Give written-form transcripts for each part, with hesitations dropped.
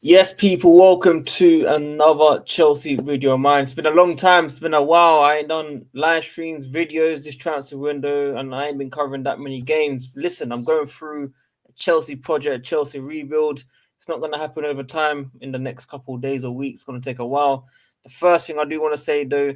Yes, people, welcome to another Chelsea video of mine. It's been a long time, it's been a while. I ain't done live streams, videos this transfer window, and I ain't been covering that many games. Listen, I'm going through a Chelsea project, Chelsea rebuild. It's not going to happen over time in the next couple of days or weeks. It's going to take a while. The first thing I do want to say, though,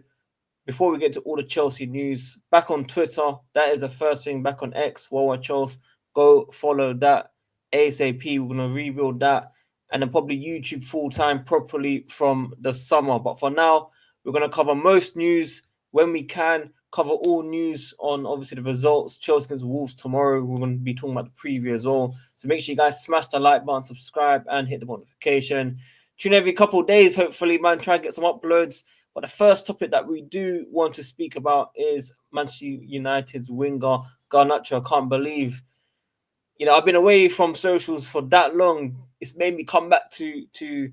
before we get to all the Chelsea news, back on Twitter, that is the first thing. Back on X, WorldWideChels, go follow that ASAP. We're going to rebuild that and then probably YouTube full-time properly from the summer. But for now, we're going to cover most news when we can, cover all news on obviously the results. Chelsea against Wolves tomorrow. We're going to be talking about the preview as well. So make sure you guys smash the like button, subscribe, and hit the notification. Tune every couple of days, hopefully, man. Try and get some uploads. But the first topic that we do want to speak about is Manchester United's winger, Garnacho. I can't believe, I've been away from socials for that long. It's made me come back to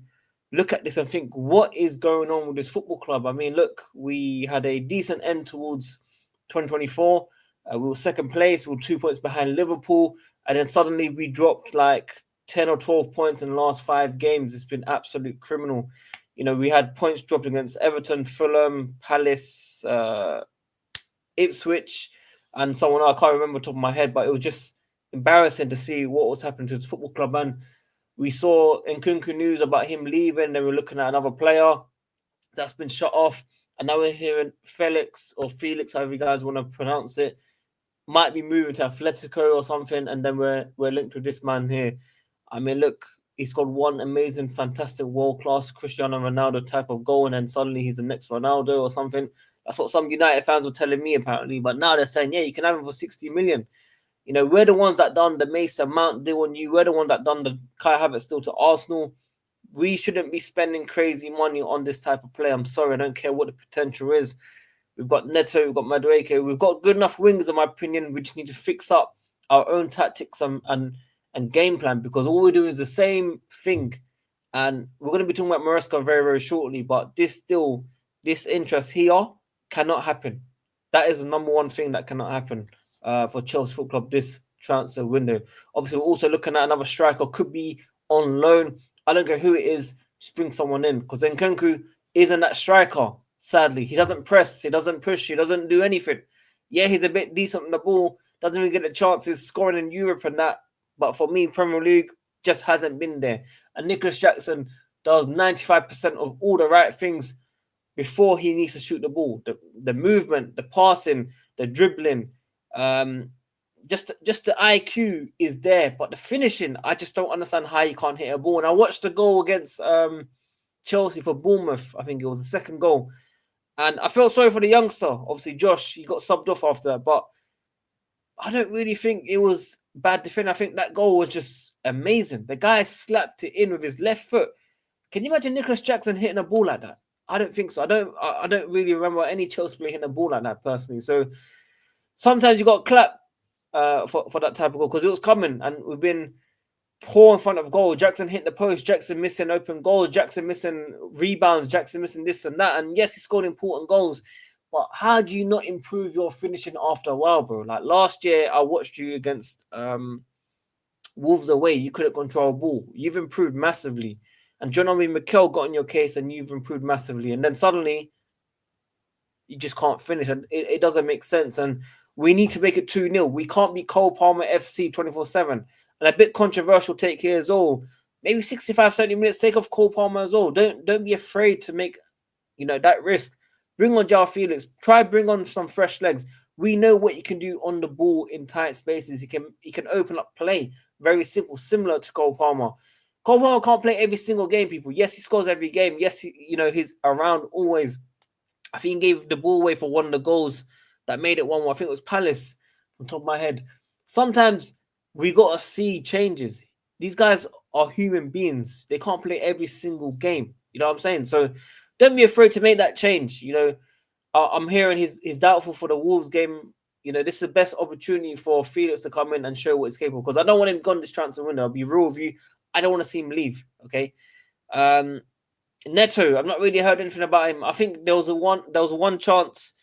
look at this and think, what is going on with this football club? I mean, look, we had a decent end towards 2024. We were second place. We were 2 points behind Liverpool. And then suddenly we dropped like 10 or 12 points in the last 5 games. It's been absolute criminal. We had points dropped against Everton, Fulham, Palace, Ipswich, and someone I can't remember top of my head, but it was just embarrassing to see what was happening to his football club. And we saw Nkunku news about him leaving. Then we're looking at another player that's been shut off. And now we're hearing Felix, however you guys want to pronounce it, might be moving to Atletico or something. And then we're linked with this man here. I mean, look, he's got one amazing, fantastic, world-class Cristiano Ronaldo type of goal, and then suddenly he's the next Ronaldo or something. That's what some United fans were telling me, apparently. But now they're saying, yeah, you can have him for 60 million. We're the ones that done the Mason Mount deal on you. We're the one that done the Kai Havertz still to Arsenal. We shouldn't be spending crazy money on this type of play. I'm sorry, I don't care what the potential is. We've got Neto, we've got Madueke. We've got good enough wingers, in my opinion. We just need to fix up our own tactics and game plan, because all we do is the same thing. And we're going to be talking about Maresca very, very shortly, but this interest here cannot happen. That is the number one thing that cannot happen for Chelsea Football Club this transfer window. Obviously, we're also looking at another striker, could be on loan. I don't care who it is, just bring someone in, because Nkunku isn't that striker, sadly. He doesn't press, he doesn't push, he doesn't do anything. Yeah, he's a bit decent on the ball, doesn't really get the chances scoring in Europe and that. But for me, Premier League just hasn't been there. And Nicholas Jackson does 95% of all the right things before he needs to shoot the ball. The movement, the passing, the dribbling, just the IQ is there. But the finishing, I just don't understand how you can't hit a ball. And I watched the goal against Chelsea for Bournemouth. I think it was the second goal. And I felt sorry for the youngster. Obviously, Josh, he got subbed off after that. But I don't really think it was bad defending. I think that goal was just amazing. The guy slapped it in with his left foot. Can you imagine Nicholas Jackson hitting a ball like that? I don't think so. I don't really remember any Chelsea player hitting a ball like that personally. So sometimes you got to clap for that type of goal, because it was coming, and we've been poor in front of goal. Jackson hit the post. Jackson missing open goals. Jackson missing rebounds. Jackson missing this and that. And yes, he scored important goals. But how do you not improve your finishing after a while, bro? Like last year, I watched you against Wolves away. You couldn't control a ball. You've improved massively. And John Obi Mikel got in your case, and you've improved massively. And then suddenly, you just can't finish. And it doesn't make sense. And we need to make it 2-0. We can't be Cole Palmer FC 24/7. And a bit controversial take here as well. Maybe 65, 70 minutes, take off Cole Palmer as well. Don't be afraid to make, that risk. Bring on Joao Felix. Try bring on some fresh legs. We know what you can do on the ball in tight spaces. He can open up play. Very simple, similar to Cole Palmer. Cole Palmer can't play every single game, people. Yes, he scores every game. Yes, he's around always. I think he gave the ball away for one of the goals that made it 1-1. I think it was Palace, on top of my head. Sometimes we got to see changes. These guys are human beings. They can't play every single game. You know what I'm saying? So don't be afraid to make that change. I'm hearing he's doubtful for the Wolves game. This is the best opportunity for Felix to come in and show what he's capable. Because I don't want him gone this transfer window. I'll be real with you. I don't want to see him leave. Okay. Neto, I've not really heard anything about him. I think there was one chance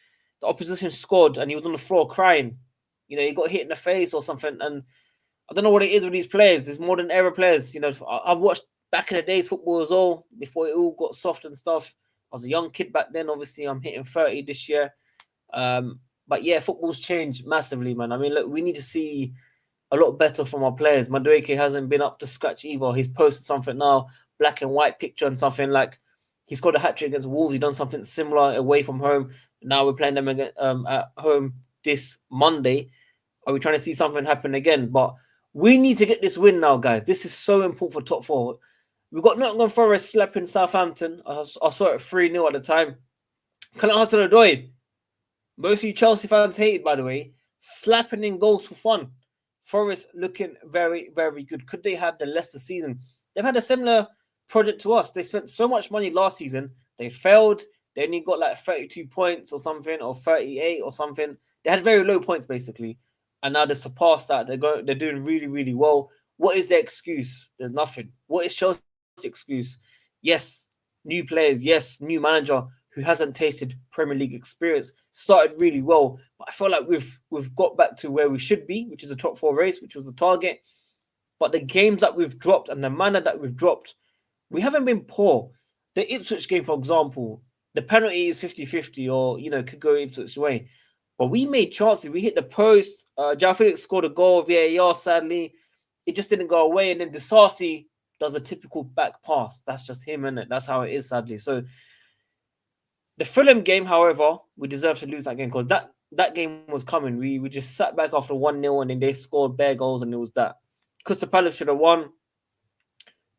the opposition scored and he was on the floor crying. He got hit in the face or something. And I don't know what it is with these players. There's more than error players. I've watched back in the days, football as well, before it all got soft and stuff. I was a young kid back then. Obviously, I'm hitting 30 this year. But yeah, football's changed massively, man. I mean, look, we need to see a lot better from our players. Madueke hasn't been up to scratch either. He's posted something now, black and white picture and something like he scored a hat-trick against Wolves. He's done something similar away from home. Now we're playing them again, at home this Monday. Are we trying to see something happen again? But we need to get this win now, guys. This is so important for top four. We've got Nottingham Forest slapping Southampton. I saw it 3-0 at the time. Can't answer the door. Most of you Chelsea fans hated, by the way, slapping in goals for fun. Forest looking very, very good. Could they have the Leicester season? They've had a similar project to us. They spent so much money last season. They failed. They only got like 32 points or something, or 38 or something. They had very low points, basically. And now they surpassed that. They're doing really, really well. What is their excuse? There's nothing. What is Chelsea's excuse? Yes, new players. Yes, new manager who hasn't tasted Premier League experience. Started really well, but I feel like we've got back to where we should be, which is the top four race, which was the target. But the games that we've dropped and the manner that we've dropped, we haven't been poor. The Ipswich game, for example, the penalty is 50-50 or, could go Ipswich way. But we made chances. We hit the post. Joao Felix scored a goal, VAR, sadly. It just didn't go away. And then Disasi does a typical back pass. That's just him, innit? That's how it is, sadly. So the Fulham game, however, we deserve to lose that game because that game was coming. We just sat back after 1-0 and then they scored bare goals and it was that. Crystal Palace should have won.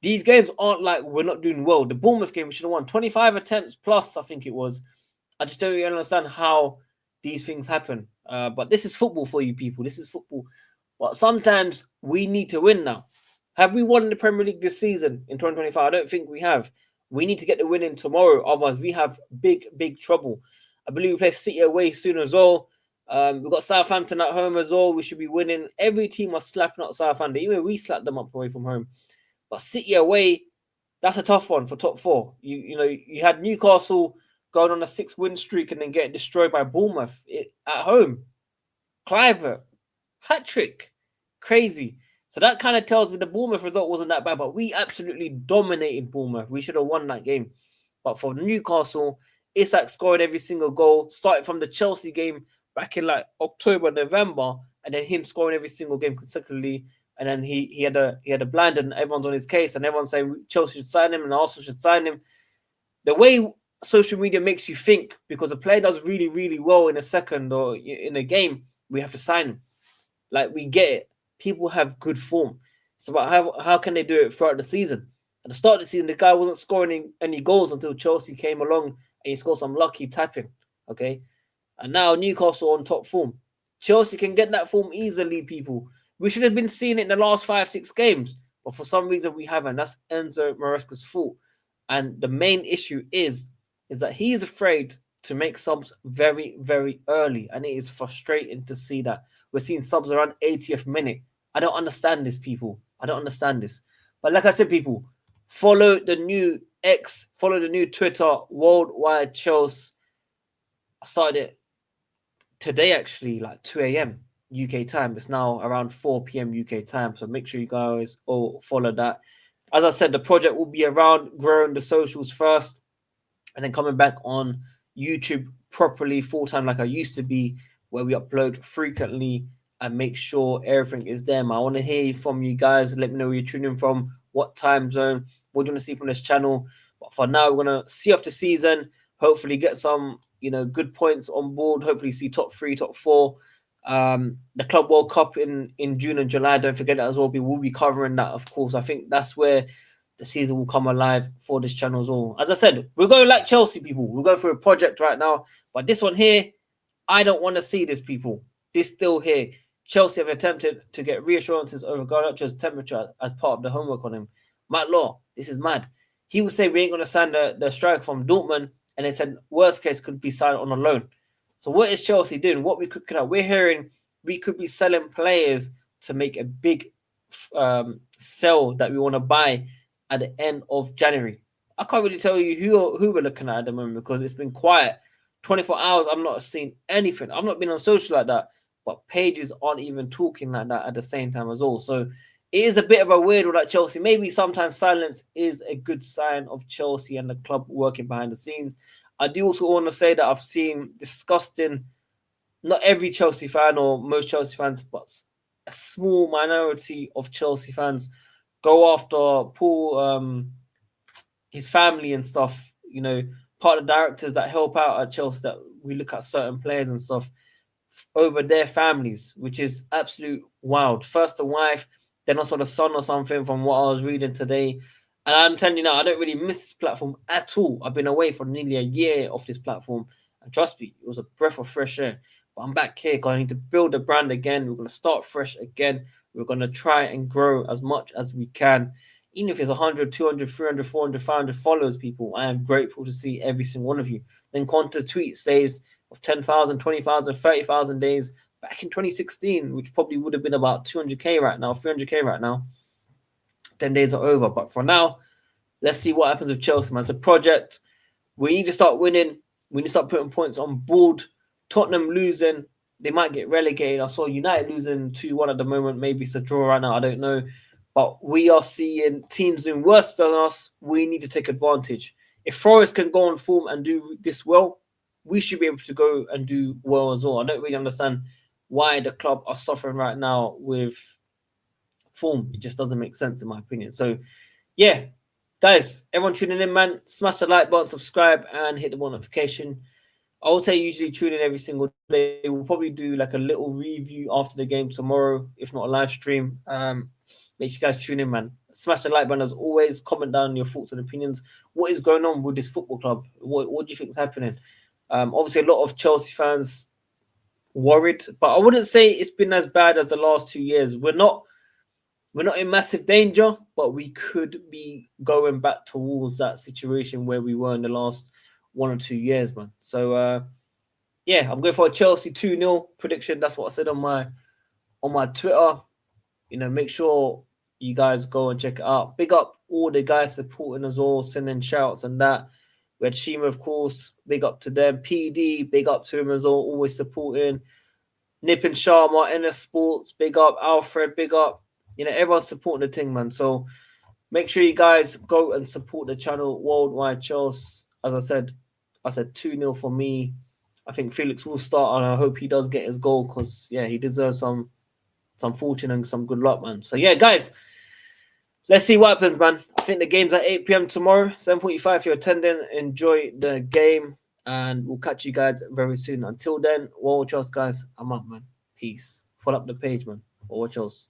These games aren't like we're not doing well. The Bournemouth game, we should have won. 25 attempts plus, I think it was. I just don't really understand how these things happen. But this is football for you people. This is football. But sometimes we need to win now. Have we won the Premier League this season in 2025? I don't think we have. We need to get the win in tomorrow. Otherwise, we have big, big trouble. I believe we play City away soon as well. We've got Southampton at home as well. We should be winning. Every team are slapping up Southampton. Even we slapped them up away from home. But City away, that's a tough one for top four. You had Newcastle going on a 6-win streak and then getting destroyed by Bournemouth at home. Clivert, hat-trick. Crazy. So that kind of tells me the Bournemouth result wasn't that bad, but we absolutely dominated Bournemouth. We should have won that game. But for Newcastle, Isak scored every single goal, started from the Chelsea game back in like October, November, and then him scoring every single game consecutively. And then he had a blind and everyone's on his case and everyone's saying Chelsea should sign him and Arsenal should sign him. The way social media makes you think, because a player does really, really well in a second or in a game, we have to sign him. Like, we get it. People have good form. It's about how can they do it throughout the season. At the start of the season, the guy wasn't scoring any goals until Chelsea came along and he scored some lucky tapping. Okay. And now Newcastle on top form. Chelsea can get that form easily, people. We should have been seeing it in the last 5-6 games, but for some reason we haven't. That's Enzo Maresca's fault. And the main issue is that he's afraid to make subs very, very early. And it is frustrating to see that. We're seeing subs around 80th minute. I don't understand this, people. I don't understand this. But like I said, people, follow the new X, follow the new Twitter, WorldWideChels. I started it today, actually, like 2 a.m. UK time. It's now around 4 p.m. UK time. So make sure you guys all follow that. As I said, the project will be around growing the socials first and then coming back on YouTube properly full-time like I used to be, where we upload frequently and make sure everything is there. I want to hear from you guys. Let me know where you're tuning from, what time zone, what do you want to see from this channel. But for now, we're going to see off the season, hopefully get some, good points on board, hopefully see top 3, top 4. The Club World Cup in June and July, don't forget that as well. We will be covering that, of course. I think that's where the season will come alive for this channel as well. As I said, we're going like Chelsea, people. We're going through a project right now. But this one here, I don't want to see this, people. This still here. Chelsea have attempted to get reassurances over Garnacho's temperature as part of the homework on him. Matt Law, this is mad. He would say we ain't going to sign the striker from Dortmund, and they said worst case could be signed on a loan. So what is Chelsea doing? What we cooking up? We're hearing we could be selling players to make a big sell that we want to buy at the end of January. I can't really tell you who we're looking at the moment because it's been quiet. 24 hours, I'm not seeing anything. I've not been on social like that, but pages aren't even talking like that at the same time as well. So it is a bit of a weird one at Chelsea. Maybe sometimes silence is a good sign of Chelsea and the club working behind the scenes. I do also want to say that I've seen disgusting, not every Chelsea fan or most Chelsea fans, but a small minority of Chelsea fans go after Paul, his family and stuff. You know, part of the directors that help out at Chelsea, that we look at certain players and stuff over their families, which is absolute wild. First the wife, then also the son or something from what I was reading today. And I'm telling you now, I don't really miss this platform at all. I've been away for nearly a year off this platform. And trust me, it was a breath of fresh air. But I'm back here because I need to build a brand again. We're going to start fresh again. We're going to try and grow as much as we can. Even if it's 100, 200, 300, 400, 500 followers, people, I am grateful to see every single one of you. Then Conte tweet says, of 10,000, 20,000, 30,000 days back in 2016, which probably would have been about 200k right now, 300k right now. 10 days are over. But for now, let's see what happens with Chelsea, man. It's a project. We need to start winning. We need to start putting points on board. Tottenham losing, they might get relegated. I saw United losing 2-1 at the moment. Maybe it's a draw right now. I don't know. But we are seeing teams doing worse than us. We need to take advantage. If Forest can go on form and do this well, we should be able to go and do well as well. I don't really understand why the club are suffering right now with form. It just doesn't make sense in my opinion. So, yeah, guys, everyone tuning in, man, smash the like button, subscribe, and hit the notification. I will tell you, usually tune in every single day. We'll probably do like a little review after the game tomorrow, if not a live stream. Make sure you guys tune in, man. Smash the like button as always. Comment down your thoughts and opinions. What is going on with this football club? What do you think is happening? Obviously, a lot of Chelsea fans worried, but I wouldn't say it's been as bad as the last 2 years. We're not in massive danger, but we could be going back towards that situation where we were in the last 1 or 2 years, man. So yeah, I'm going for a Chelsea 2-0 prediction. That's what I said on my Twitter. You know, make sure you guys go and check it out. Big up all the guys supporting us all, sending shouts and that. We had Shima, of course. Big up to them. PD, big up to him as well, always supporting. Nip and Sharma, NS Sports, big up. Alfred, big up. You know, everyone's supporting the thing, man. So make sure you guys go and support the channel, WorldWideChels. As I said 2-0 for me. I think Felix will start, and I hope he does get his goal because, yeah, he deserves some fortune and some good luck, man. So, yeah, guys, let's see what happens, man. I think the game's at 8 p.m. tomorrow, 7:45 if you're attending. Enjoy the game, and we'll catch you guys very soon. Until then, WorldWideChels, guys. I'm up, man. Peace. Follow up the page, man. WorldWideChels.